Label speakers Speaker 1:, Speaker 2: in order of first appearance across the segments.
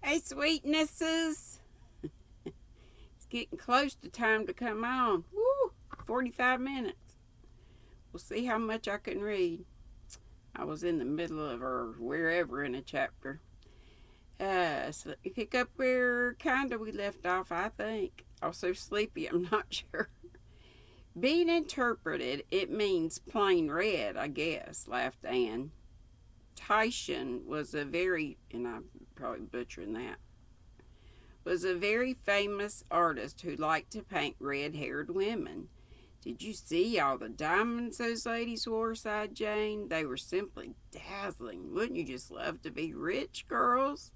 Speaker 1: Hey, sweetnesses. It's getting close to time to come on. Woo! 45 minutes. We'll see how much I can read. I was in the middle of or wherever in a chapter. So let me pick up where kinda we left off, I think. I was so sleepy, I'm not sure. Being interpreted, it means plain red, I guess, laughed Anne. Titian was a very, and I'm probably butchering that, was a very famous artist who liked to paint red haired women. Did you see all the diamonds those ladies wore? Sighed Jane. They were simply dazzling. Wouldn't you just love to be rich, girls?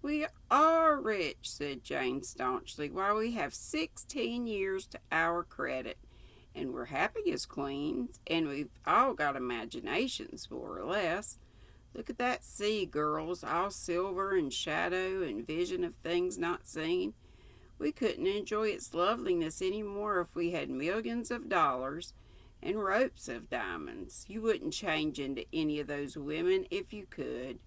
Speaker 1: We are rich, said Jane staunchly. Why, we have 16 years to our credit, and we're happy as queens, and we've all got imaginations, more or less. Look at that sea, girls, all silver and shadow and vision of things not seen. We couldn't enjoy its loveliness any more if we had millions of dollars and ropes of diamonds. You wouldn't change into any of those women if you could.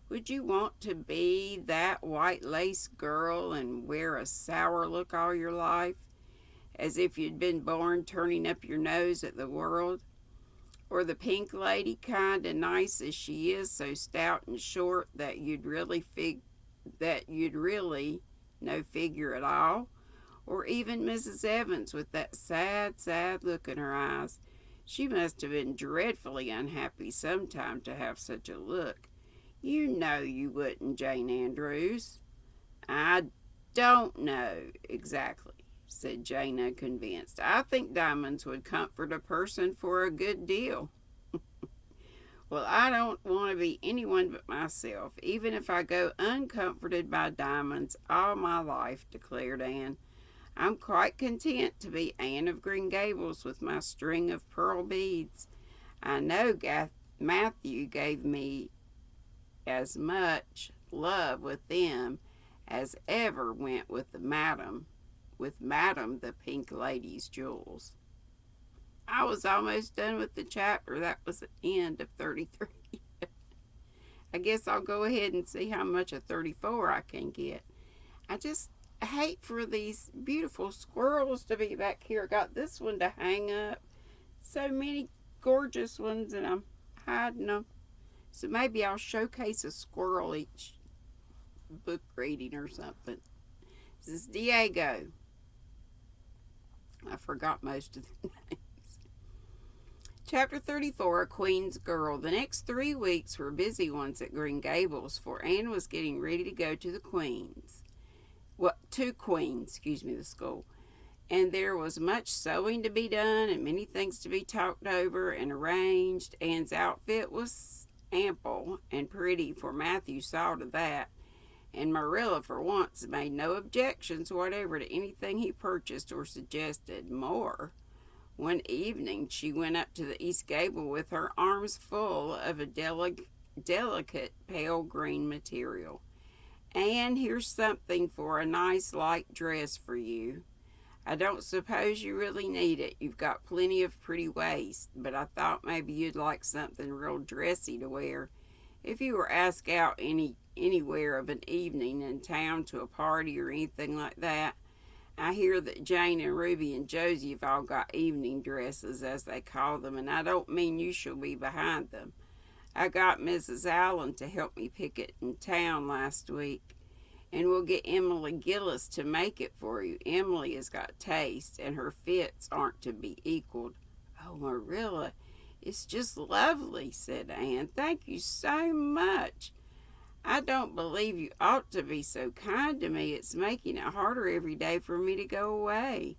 Speaker 1: Would you want to be that white lace girl and wear a sour look all your life, as if you'd been born turning up your nose at the world? Or the pink lady, kind of nice as she is, so stout and short that you'd really no figure at all? Or even Mrs. Evans with that sad, sad look in her eyes? She must have been dreadfully unhappy sometime to have such a look. You know you wouldn't, Jane Andrews. I don't know exactly, said Jane, unconvinced. I think diamonds would comfort a person for a good deal. Well, I don't want to be anyone but myself, even if I go uncomforted by diamonds all my life, declared Anne. I'm quite content to be Anne of Green Gables with my string of pearl beads. I know Matthew gave me as much love with them as ever went with Madame the Pink Lady's jewels. I was almost done with the chapter. That was the end of 33. I guess I'll go ahead and see how much of 34 I can get. I just hate for these beautiful squirrels to be back here. I got this one to hang up. So many gorgeous ones, and I'm hiding them. So maybe I'll showcase a squirrel each book reading or something. This is Diego. I forgot most of the names. Chapter 34, A Queen's Girl. The next 3 weeks were busy ones at Green Gables, for Anne was getting ready to go to the the school. And there was much sewing to be done and many things to be talked over and arranged. Anne's outfit was ample and pretty, for Matthew saw to that, and Marilla for once made no objections whatever to anything he purchased or suggested. More, one evening she went up to the east gable with her arms full of a delicate pale green material. "Anne, here's something for a nice light dress for you. I don't suppose you really need it. You've got plenty of pretty waist, but I thought maybe you'd like something real dressy to wear if you were asked out anywhere of an evening in town to a party or anything like that. I hear that Jane and Ruby and Josie have all got evening dresses, as they call them, and I don't mean you shall be behind them. I got Mrs. Allen to help me pick it in town last week, and we'll get Emily Gillis to make it for you. Emily has got taste, and her fits aren't to be equaled." "Oh, Marilla, it's just lovely," said Anne. "Thank you so much. I don't believe you ought to be so kind to me. It's making it harder every day for me to go away."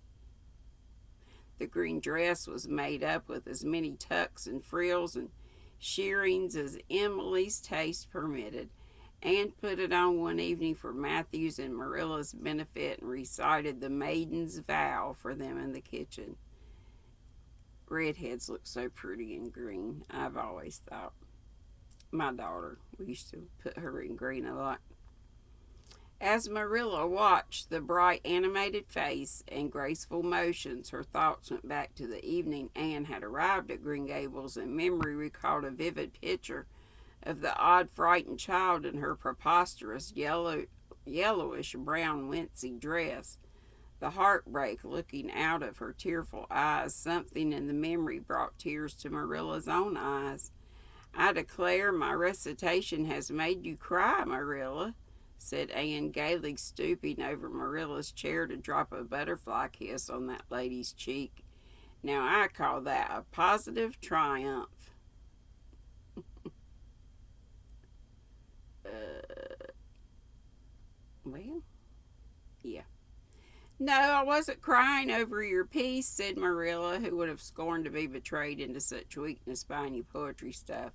Speaker 1: The green dress was made up with as many tucks and frills and shirrings as Emily's taste permitted. Anne put it on one evening for Matthew's and Marilla's benefit and recited the maiden's vow for them in the kitchen. Redheads look so pretty in green, I've always thought. My daughter, we used to put her in green a lot. As Marilla watched the bright animated face and graceful motions, her thoughts went back to the evening Anne had arrived at Green Gables, and memory recalled a vivid picture of the odd frightened child in her preposterous yellowish brown wincey dress, the heartbreak looking out of her tearful eyes. Something in the memory brought tears to Marilla's own eyes. "I declare my recitation has made you cry, Marilla," said Anne gaily, stooping over Marilla's chair to drop a butterfly kiss on that lady's cheek. "Now I call that a positive triumph." Well, yeah. "No, I wasn't crying over your piece," said Marilla, who would have scorned to be betrayed into such weakness by any poetry stuff.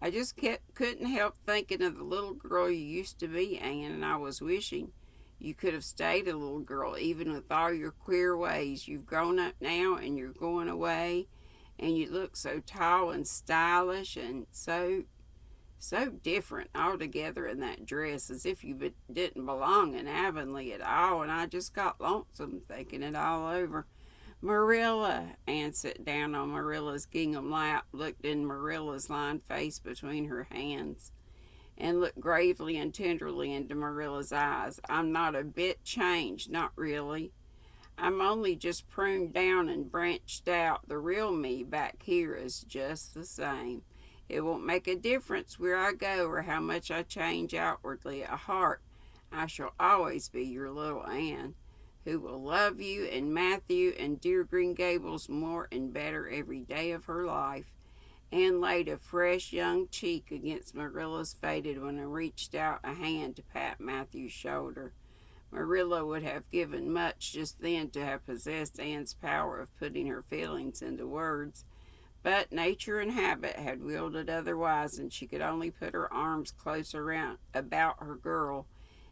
Speaker 1: "I just couldn't help thinking of the little girl you used to be, Anne, and I was wishing you could have stayed a little girl, even with all your queer ways. You've grown up now, and you're going away, and you look so tall and stylish and so different altogether in that dress, as if you didn't belong in Avonlea at all, and I just got lonesome thinking it all over." "Marilla," Anne sat down on Marilla's gingham lap, looked in Marilla's lined face between her hands, and looked gravely and tenderly into Marilla's eyes. "I'm not a bit changed, not really. I'm only just pruned down and branched out. The real me back here is just the same. It won't make a difference where I go or how much I change outwardly. At heart, I shall always be your little Anne, who will love you and Matthew and dear Green Gables more and better every day of her life." Anne laid a fresh young cheek against Marilla's faded one and reached out a hand to pat Matthew's shoulder. Marilla would have given much just then to have possessed Anne's power of putting her feelings into words. But nature and habit had willed it otherwise, and she could only put her arms close about her girl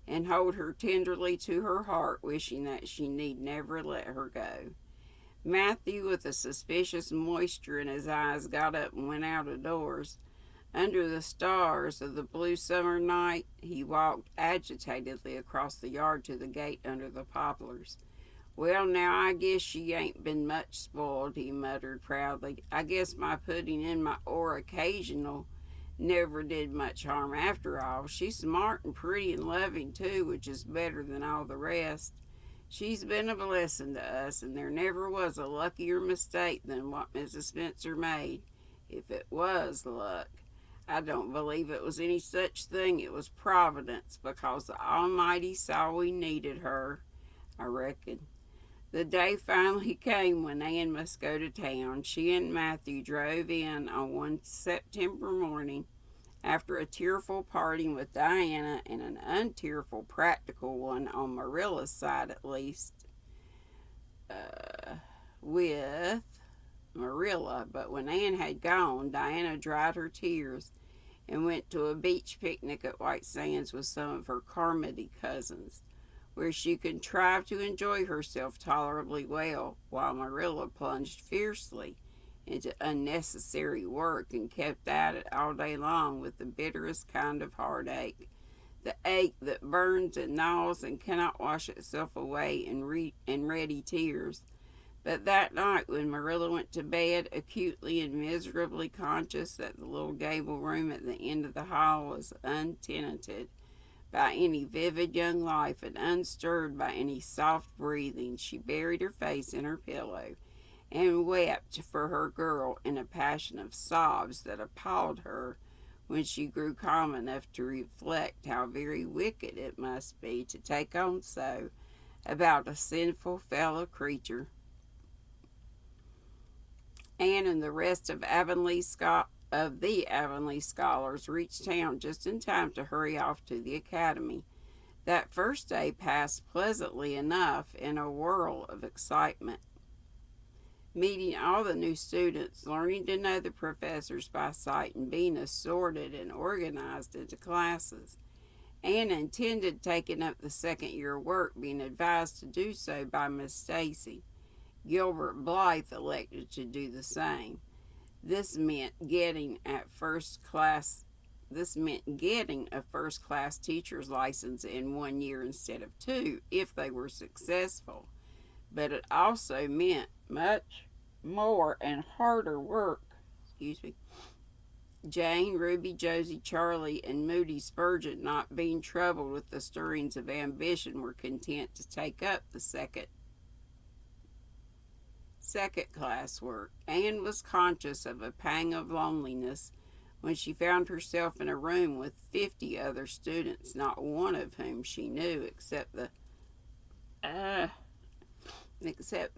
Speaker 1: and hold her tenderly to her heart, wishing that she need never let her go. Matthew, with a suspicious moisture in his eyes, got up and went out of doors. Under the stars of the blue summer night, he walked agitatedly across the yard to the gate under the poplars. "Well, now, I guess she ain't been much spoiled," he muttered proudly. "I guess my putting in my oar occasional never did much harm after all. She's smart and pretty and loving, too, which is better than all the rest. She's been a blessing to us, and there never was a luckier mistake than what Mrs. Spencer made. If it was luck, I don't believe it was any such thing. It was Providence, because the Almighty saw we needed her, I reckon." The day finally came when Anne must go to town. She and Matthew drove in on one September morning after a tearful parting with Diana and an untearful practical one on Marilla's side at least, with Marilla. But when Anne had gone, Diana dried her tears and went to a beach picnic at White Sands with some of her Carmody cousins, where she contrived to enjoy herself tolerably well, while Marilla plunged fiercely into unnecessary work and kept at it all day long with the bitterest kind of heartache, the ache that burns and gnaws and cannot wash itself away in ready tears. But that night, when Marilla went to bed, acutely and miserably conscious that the little gable room at the end of the hall was untenanted by any vivid young life and unstirred by any soft breathing, she buried her face in her pillow and wept for her girl in a passion of sobs that appalled her when she grew calm enough to reflect how very wicked it must be to take on so about a sinful fellow creature. Anne and the rest of the Avonlea scholars reached town just in time to hurry off to the academy. That first day passed pleasantly enough in a whirl of excitement. Meeting all the new students, learning to know the professors by sight, and being assorted and organized into classes. Anne intended taking up the second-year work, being advised to do so by Miss Stacy. Gilbert Blythe elected to do the same. This meant getting a first-class teacher's license in 1 year instead of 2, if they were successful. But it also meant much more and harder work, Jane, Ruby, Josie, Charlie, and Moody Spurgeon, not being troubled with the stirrings of ambition, were content to take up the second class work. Anne was conscious of a pang of loneliness when she found herself in a room with 50 other students, not one of whom she knew except the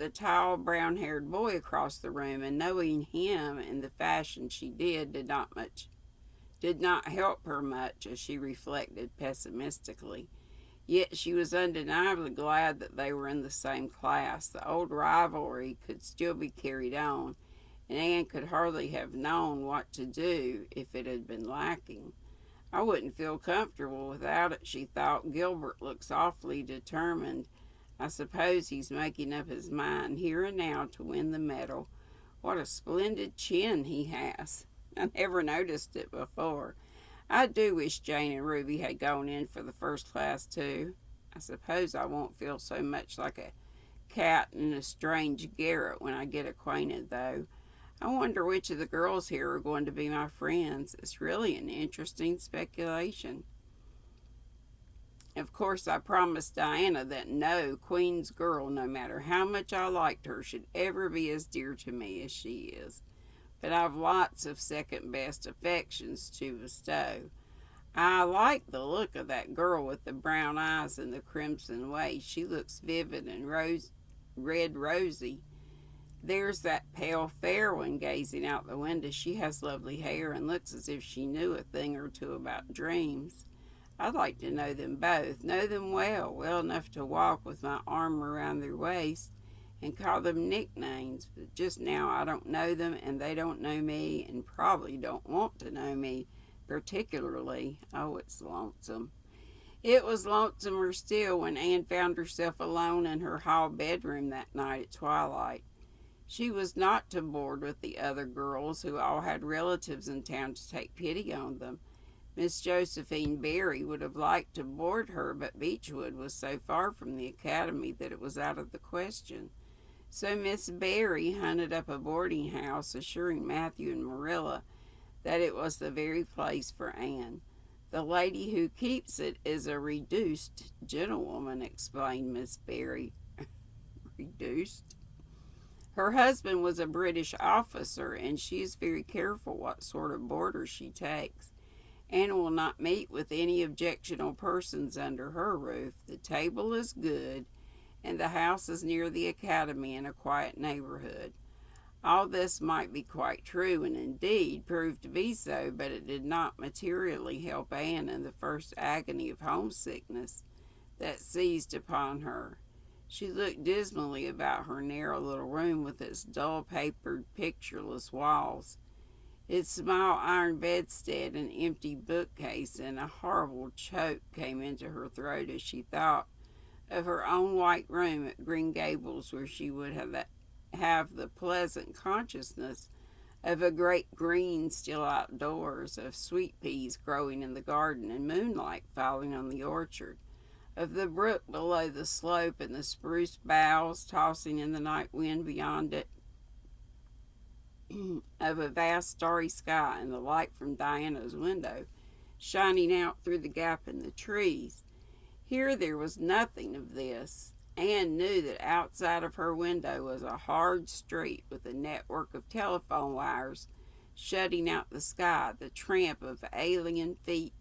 Speaker 1: tall, brown-haired boy across the room, and knowing him in the fashion she did not help her much, as she reflected pessimistically. Yet she was undeniably glad that they were in the same class. The old rivalry could still be carried on, and Anne could hardly have known what to do if it had been lacking. I wouldn't feel comfortable without it, she thought. Gilbert looks awfully determined. I suppose he's making up his mind here and now to win the medal. What a splendid chin he has. I never noticed it before. I do wish Jane and Ruby had gone in for the first class too. I suppose I won't feel so much like a cat in a strange garret when I get acquainted, though. I wonder which of the girls here are going to be my friends. It's really an interesting speculation. Of course, I promised Diana that no Queen's girl, no matter how much I liked her, should ever be as dear to me as she is. But I've lots of second-best affections to bestow. I like the look of that girl with the brown eyes and the crimson waist. She looks vivid and red rosy. There's that pale, fair one gazing out the window. She has lovely hair and looks as if she knew a thing or two about dreams. I'd like to know them both, know them well enough to walk with my arm around their waist and call them nicknames. But just now I don't know them, and they don't know me, and probably don't want to know me particularly. Oh, it's lonesome. It was lonesomer still when Anne found herself alone in her hall bedroom that night at twilight. She was not to board with the other girls, who all had relatives in town to take pity on them. Miss Josephine Barry would have liked to board her, but Beechwood was so far from the academy that it was out of the question. So Miss Barry hunted up a boarding house, assuring Matthew and Marilla that it was the very place for Anne. The lady who keeps it is a reduced gentlewoman, explained Miss Barry. Reduced? Her husband was a British officer, and she is very careful what sort of boarder she takes. Anne will not meet with any objectionable persons under her roof. The table is good, and the house is near the academy in a quiet neighborhood. All this might be quite true, and indeed proved to be so, but it did not materially help Anne in the first agony of homesickness that seized upon her. She looked dismally about her narrow little room with its dull-papered, pictureless walls, its small iron bedstead and empty bookcase, and a horrible choke came into her throat as she thought of her own white room at Green Gables, where she would have the pleasant consciousness of a great green still outdoors, of sweet peas growing in the garden and moonlight falling on the orchard, of the brook below the slope and the spruce boughs tossing in the night wind beyond it, of a vast starry sky and the light from Diana's window shining out through the gap in the trees. Here there was nothing of this. Anne knew that outside of her window was a hard street with a network of telephone wires shutting out the sky, the tramp of alien feet,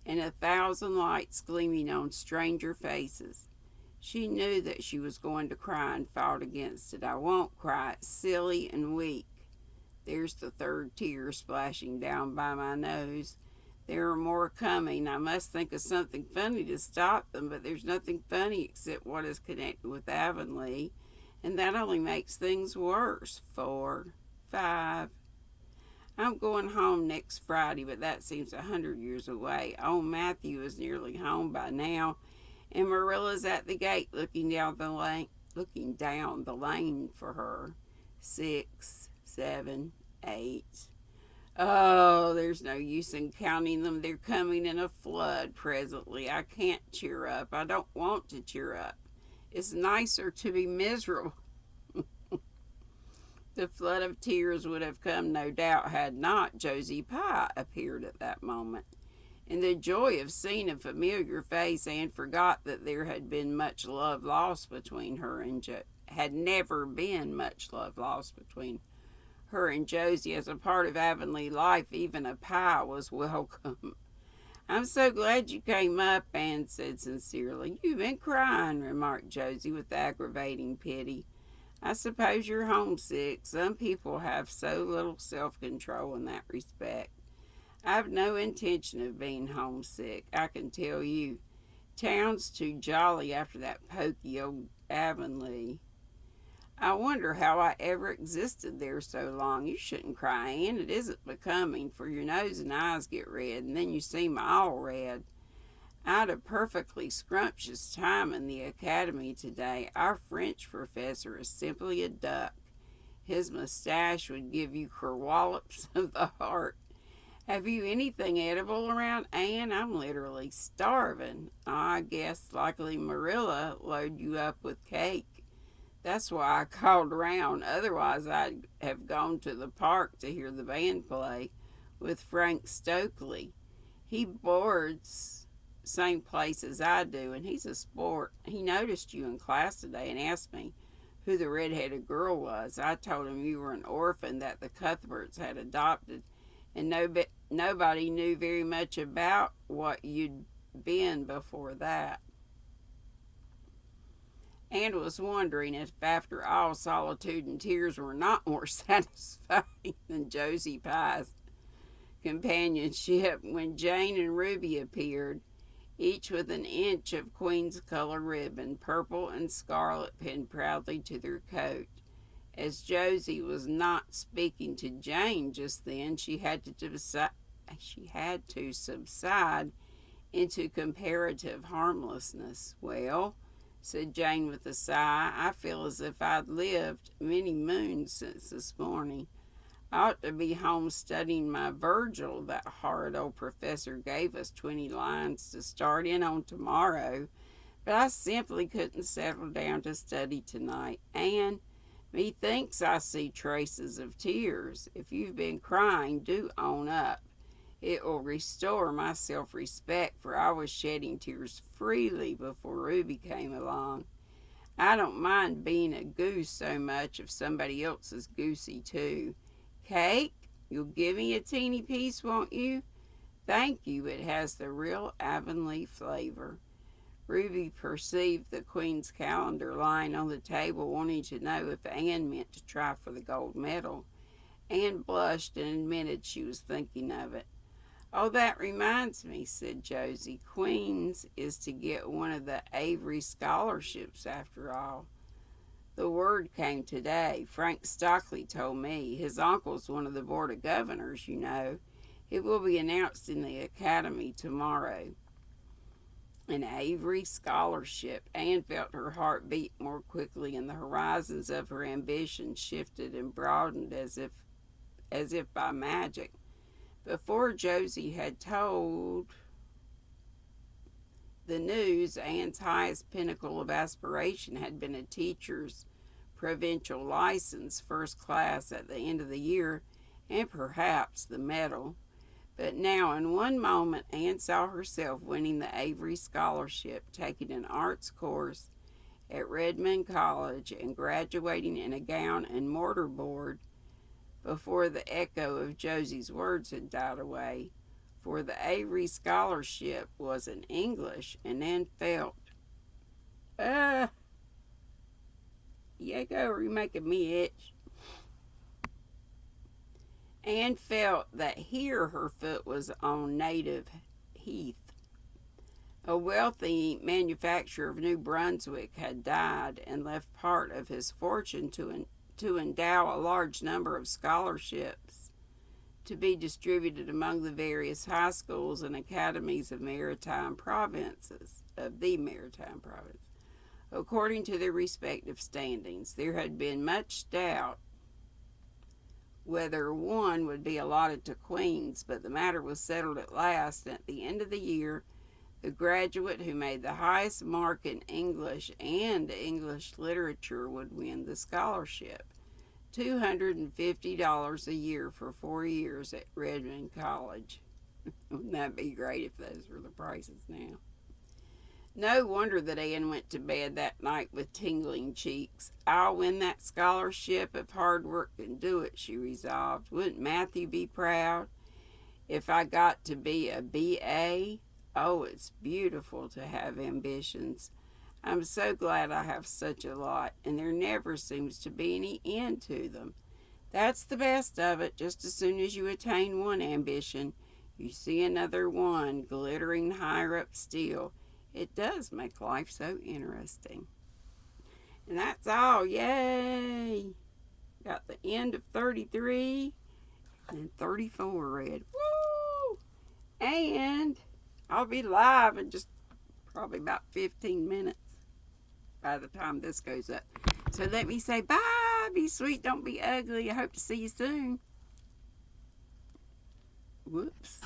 Speaker 1: and 1,000 lights gleaming on stranger faces. She knew that she was going to cry and fought against it. I won't cry. It's silly and weak. There's the third tear splashing down by my nose. There are more coming. I must think of something funny to stop them, but there's nothing funny except what is connected with Avonlea, and that only makes things worse. 4, 5. I'm going home next Friday, but that seems 100 years away. Oh, Matthew is nearly home by now, and Marilla's at the gate looking down the lane for her. 6, 7, 8. Oh, there's no use in counting them. They're coming in a flood presently. I can't cheer up. I don't want to cheer up. It's nicer to be miserable. The flood of tears would have come, no doubt, had not Josie Pye appeared at that moment. In the joy of seeing a familiar face, Anne forgot that there had been much love lost between her and had never been much love lost between her and Josie. As a part of Avonlea life, even a pie was welcome. "I'm so glad you came up," Anne said sincerely. "You've been crying," remarked Josie with aggravating pity. "I suppose you're homesick. Some people have so little self-control in that respect. I've no intention of being homesick, I can tell you. Town's too jolly after that poky old Avonlea. I wonder how I ever existed there so long. You shouldn't cry, Anne. It isn't becoming, for your nose and eyes get red, and then you seem all red. I had a perfectly scrumptious time in the academy today. Our French professor is simply a duck. His mustache would give you kerwallops of the heart. Have you anything edible around, Anne? I'm literally starving. I guess likely Marilla loaded you up with cake. That's why I called around. Otherwise, I'd have gone to the park to hear the band play with Frank Stokely. He boards same place as I do, and he's a sport. He noticed you in class today and asked me who the red-headed girl was. I told him you were an orphan that the Cuthberts had adopted, and nobody knew very much about what you'd been before that." Anne was wondering if, after all, solitude and tears were not more satisfying than Josie Pye's companionship when Jane and Ruby appeared, each with an inch of Queen's color ribbon, purple and scarlet, pinned proudly to their coat. As Josie was not speaking to Jane just then, she had to subside into comparative harmlessness. "Well," said Jane with a sigh, "I feel as if I'd lived many moons since this morning. I ought to be home studying my Virgil. That horrid old professor gave us 20 lines to start in on tomorrow, but I simply couldn't settle down to study tonight. And methinks I see traces of tears. If you've been crying, do own up. It will restore my self-respect, for I was shedding tears freely before Ruby came along. I don't mind being a goose so much if somebody else is goosey too. Cake? You'll give me a teeny piece, won't you? Thank you, it has the real Avonlea flavor." Ruby perceived the Queen's calendar lying on the table, wanting to know if Anne meant to try for the gold medal. Anne blushed and admitted she was thinking of it. "Oh, that reminds me," said Josie. "Queen's is to get one of the Avery scholarships after all. The word came today. Frank Stockley told me. His uncle's one of the Board of Governors, you know. It will be announced in the academy tomorrow." An Avery scholarship. Anne felt her heart beat more quickly, and the horizons of her ambition shifted and broadened as if by magic. Before Josie had told the news, Anne's highest pinnacle of aspiration had been a teacher's provincial license, first class at the end of the year, and perhaps the medal. But now, in one moment, Anne saw herself winning the Avery scholarship, taking an arts course at Redmond College, and graduating in a gown and mortarboard before the echo of Josie's words had died away. For the Avery scholarship was in English, and Anne felt, yeah, you're making me itch. Anne felt that here her foot was on native heath. A wealthy manufacturer of New Brunswick had died and left part of his fortune to endow a large number of scholarships to be distributed among the various high schools and academies of the Maritime Provinces. According to their respective standings, there had been much doubt whether one would be allotted to Queen's, but the matter was settled at last, and at the end of the year, the graduate who made the highest mark in English and English literature would win the scholarship. $250 a year for 4 years at Redmond College. Wouldn't that be great if those were the prices now? No wonder that Anne went to bed that night with tingling cheeks. I'll win that scholarship if hard work can do it, she resolved. Wouldn't Matthew be proud if I got to be a BA? Oh, it's beautiful to have ambitions. I'm so glad I have such a lot, and there never seems to be any end to them. That's the best of it. Just as soon as you attain one ambition, you see another one glittering higher up still. It does make life so interesting. And that's all. Yay! Got the end of 33 and 34 read. Woo! And I'll be live in just probably about 15 minutes by the time this goes up. So let me say bye. Be sweet. Don't be ugly. I hope to see you soon. Whoops.